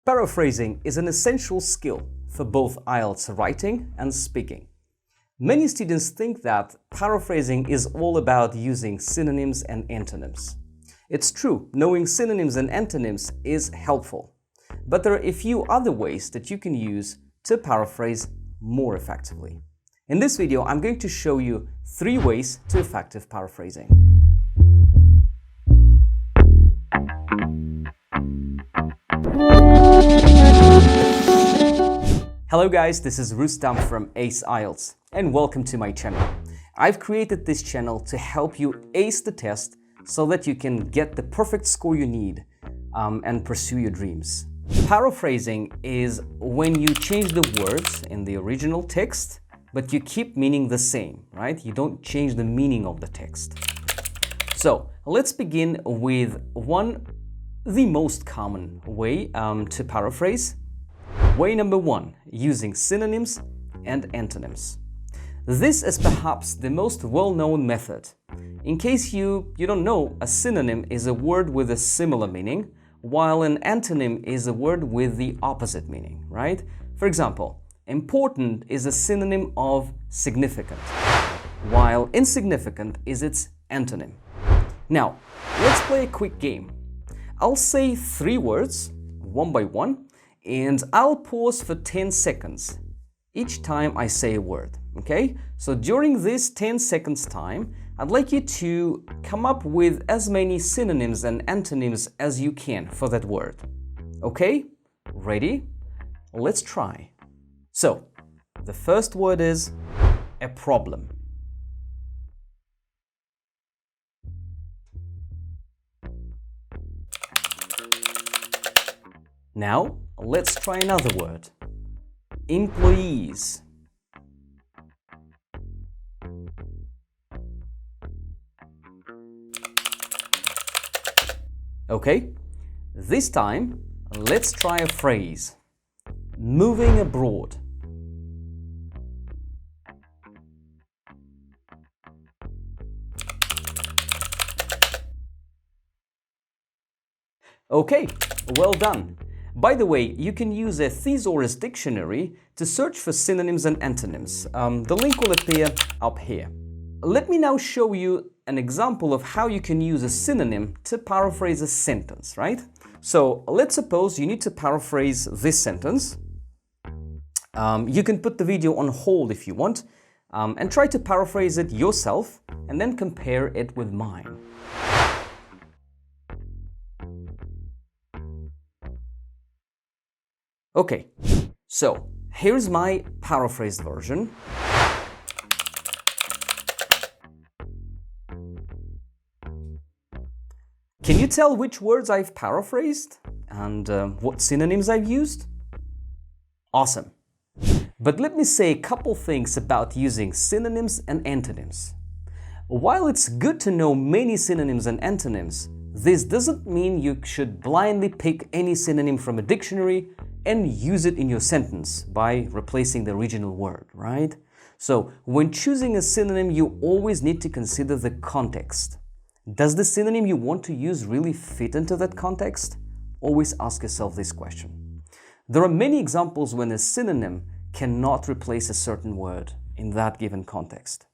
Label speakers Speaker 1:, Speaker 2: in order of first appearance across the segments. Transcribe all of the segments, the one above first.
Speaker 1: Paraphrasing is an essential skill for both IELTS writing and speaking. Many students think that paraphrasing is all about using synonyms and antonyms. It's true, knowing synonyms and antonyms is helpful, but there are a few other ways that you can use to paraphrase more effectively. In this video, I'm going to show you 3 ways to effective paraphrasing. Hello guys, this is Rustam from Ace IELTS and welcome to my channel. I've created this channel to help you ace the test so that you can get the perfect score you need and pursue your dreams. Paraphrasing is when you change the words in the original text, but you keep meaning the same, right? You don't change the meaning of the text. So let's begin with the most common way to paraphrase. Way number 1, using synonyms and antonyms. This is perhaps the most well-known method. In case you don't know, a synonym is a word with a similar meaning, while an antonym is a word with the opposite meaning, right? For example, important is a synonym of significant, while insignificant is its antonym. Now, let's play a quick game. I'll say 3 words, one by one, and I'll pause for 10 seconds each time I say a word, okay? So during this 10 seconds time, I'd like you to come up with as many synonyms and antonyms as you can for that word. Okay? Ready? Let's try. So, the first word is a problem. Now, let's try another word. Employees. Okay, this time, let's try a phrase. Moving abroad. Okay, well done. By the way, you can use a thesaurus dictionary to search for synonyms and antonyms. The link will appear up here. Let me now show you an example of how you can use a synonym to paraphrase a sentence, right? So let's suppose you need to paraphrase this sentence. You can put the video on hold if you want and try to paraphrase it yourself and then compare it with mine. Okay, so here's my paraphrased version. Can you tell which words I've paraphrased and what synonyms I've used? Awesome. But let me say a couple things about using synonyms and antonyms. While it's good to know many synonyms and antonyms, this doesn't mean you should blindly pick any synonym from a dictionary and use it in your sentence by replacing the original word, right? So when choosing a synonym, you always need to consider the context. Does the synonym you want to use really fit into that context? Always ask yourself this question. There are many examples when a synonym cannot replace a certain word in that given context.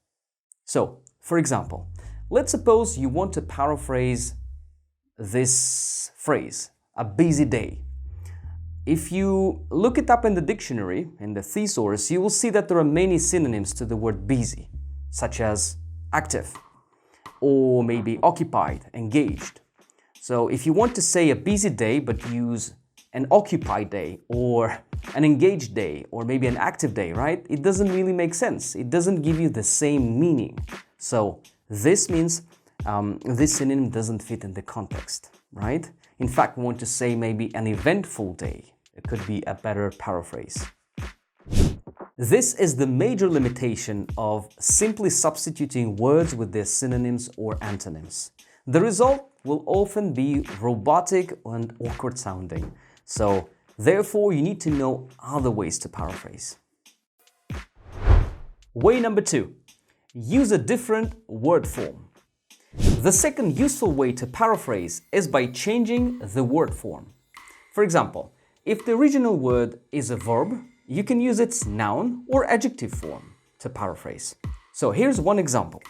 Speaker 1: So, for example, let's suppose you want to paraphrase this phrase, a busy day. If you look it up in the dictionary, in the thesaurus, you will see that there are many synonyms to the word busy, such as active, or maybe occupied, engaged. So if you want to say a busy day but use an occupied day, or an engaged day, or maybe an active day, right? It doesn't really make sense. It doesn't give you the same meaning. So this means this synonym doesn't fit in the context, right? In fact, we want to say maybe an eventful day. It could be a better paraphrase. This is the major limitation of simply substituting words with their synonyms or antonyms. The result will often be robotic and awkward sounding. So, therefore, you need to know other ways to paraphrase. Way number 2. Use a different word form. The second useful way to paraphrase is by changing the word form. For example, If the original word is a verb, you can use its noun or adjective form to paraphrase. So here's one example.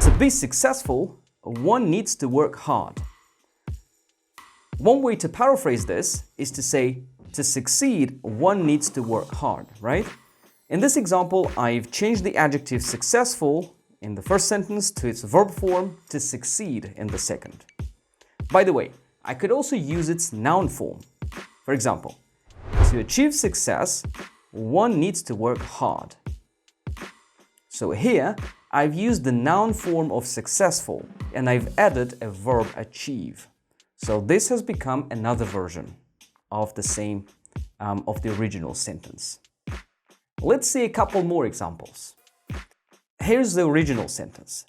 Speaker 1: To be successful, one needs to work hard. One way to paraphrase this is to say, to succeed, one needs to work hard, right? In this example, I've changed the adjective successful in the first sentence to its verb form to succeed in the second. By the way, I could also use its noun form. For example, to achieve success, one needs to work hard. So here, I've used the noun form of successful and I've added a verb achieve. So this has become another version of the original sentence. Let's see a couple more examples. Here's the original sentence.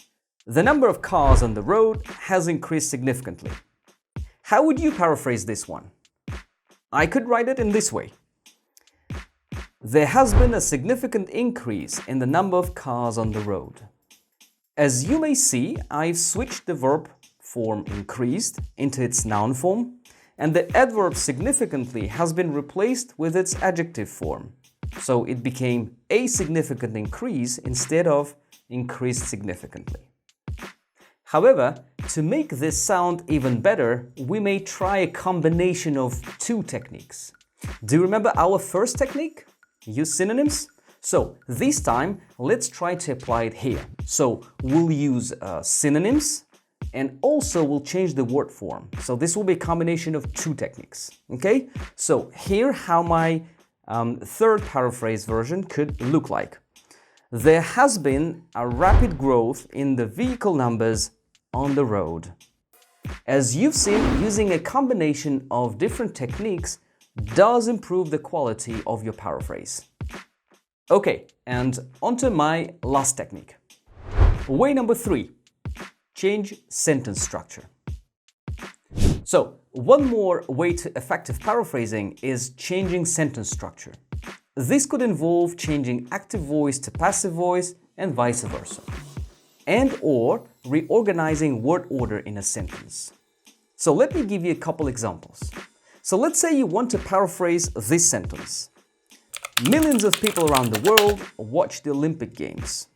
Speaker 1: The number of cars on the road has increased significantly. How would you paraphrase this one? I could write it in this way. There has been a significant increase in the number of cars on the road. As you may see, I've switched the verb form increased into its noun form, and the adverb significantly has been replaced with its adjective form. So it became a significant increase instead of increased significantly. However, to make this sound even better, we may try a combination of two techniques. Do you remember our first technique? Use synonyms? So this time, let's try to apply it here. So we'll use synonyms and also we'll change the word form. So this will be a combination of two techniques, okay? So here how my third paraphrase version could look like. There has been a rapid growth in the vehicle numbers on the road. As you've seen, using a combination of different techniques does improve the quality of your paraphrase. Okay, and onto my last technique. Way number 3, change sentence structure. So, one more way to effective paraphrasing is changing sentence structure. This could involve changing active voice to passive voice and vice versa, and/or reorganizing word order in a sentence. So let me give you a couple examples. So let's say you want to paraphrase this sentence. Millions of people around the world watch the Olympic Games.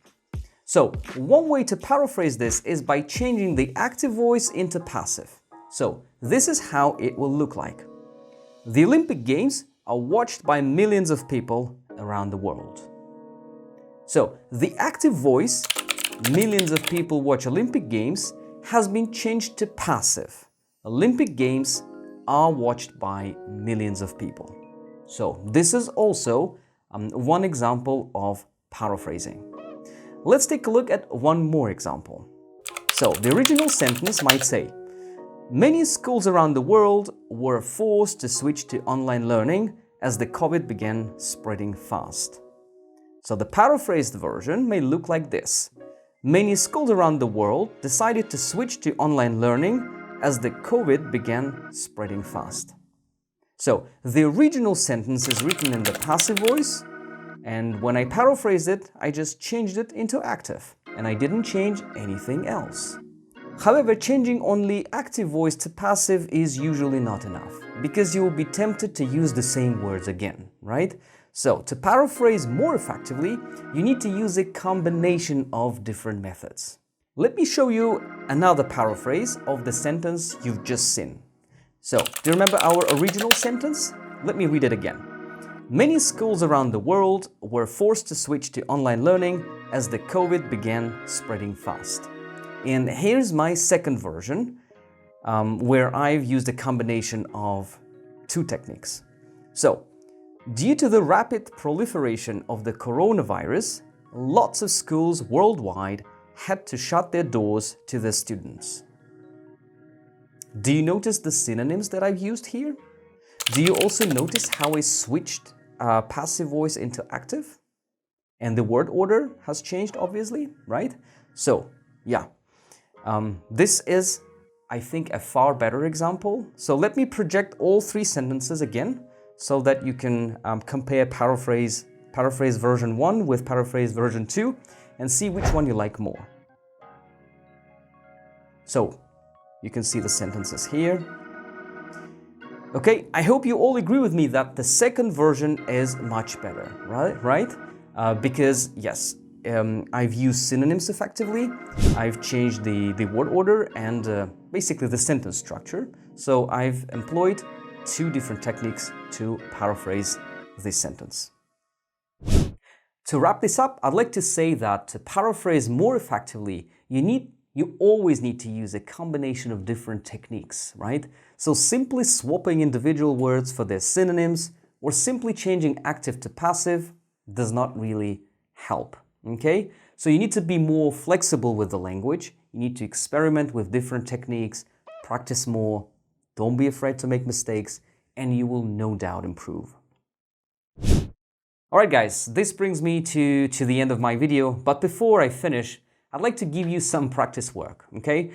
Speaker 1: So one way to paraphrase this is by changing the active voice into passive. So this is how it will look like. The Olympic Games are watched by millions of people around the world. So the active voice, millions of people watch Olympic Games, has been changed to passive. Olympic Games are watched by millions of people. So this is also one example of paraphrasing. Let's take a look at one more example. So the original sentence might say, many schools around the world were forced to switch to online learning as the COVID began spreading fast. So the paraphrased version may look like this. Many schools around the world decided to switch to online learning as the COVID began spreading fast. So the original sentence is written in the passive voice, and when I paraphrase it, I just changed it into active, and I didn't change anything else. However, changing only active voice to passive is usually not enough, because you will be tempted to use the same words again, right? So, to paraphrase more effectively, you need to use a combination of different methods. Let me show you another paraphrase of the sentence you've just seen. So, do you remember our original sentence? Let me read it again. Many schools around the world were forced to switch to online learning as the COVID began spreading fast. And here's my second version, where I've used a combination of two techniques. So, due to the rapid proliferation of the coronavirus, lots of schools worldwide had to shut their doors to their students. Do you notice the synonyms that I've used here? Do you also notice how I switched passive voice into active? And the word order has changed, obviously, right? So, yeah. This is, I think, a far better example. So let me project all three sentences again so that you can compare paraphrase version 1 with paraphrase version 2 and see which one you like more. So you can see the sentences here. Okay, I hope you all agree with me that the second version is much better, right? Because yes, I've used synonyms effectively, I've changed the word order and basically the sentence structure. So I've employed two different techniques to paraphrase this sentence. To wrap this up, I'd like to say that to paraphrase more effectively, you always need to use a combination of different techniques, right? So simply swapping individual words for their synonyms or simply changing active to passive does not really help, okay? So you need to be more flexible with the language, you need to experiment with different techniques, practice more, don't be afraid to make mistakes, and you will no doubt improve. Alright guys, this brings me to the end of my video, but before I finish, I'd like to give you some practice work, okay?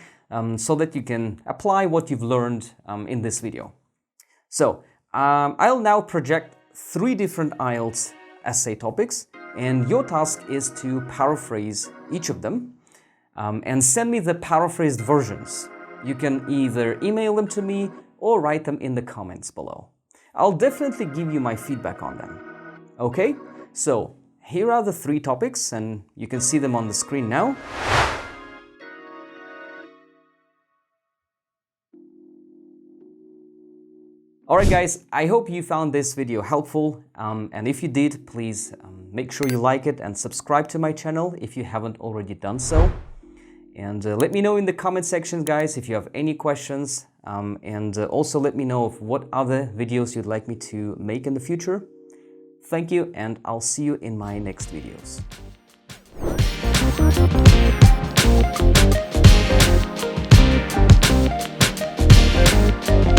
Speaker 1: So that you can apply what you've learned in this video. So, I'll now project 3 different IELTS essay topics, and your task is to paraphrase each of them and send me the paraphrased versions. You can either email them to me or write them in the comments below. I'll definitely give you my feedback on them. Okay, so here are the 3 topics and you can see them on the screen now. Alright guys, I hope you found this video helpful and if you did, please make sure you like it and subscribe to my channel if you haven't already done so. And let me know in the comment section, guys, if you have any questions and also let me know of what other videos you'd like me to make in the future. Thank you, and I'll see you in my next videos.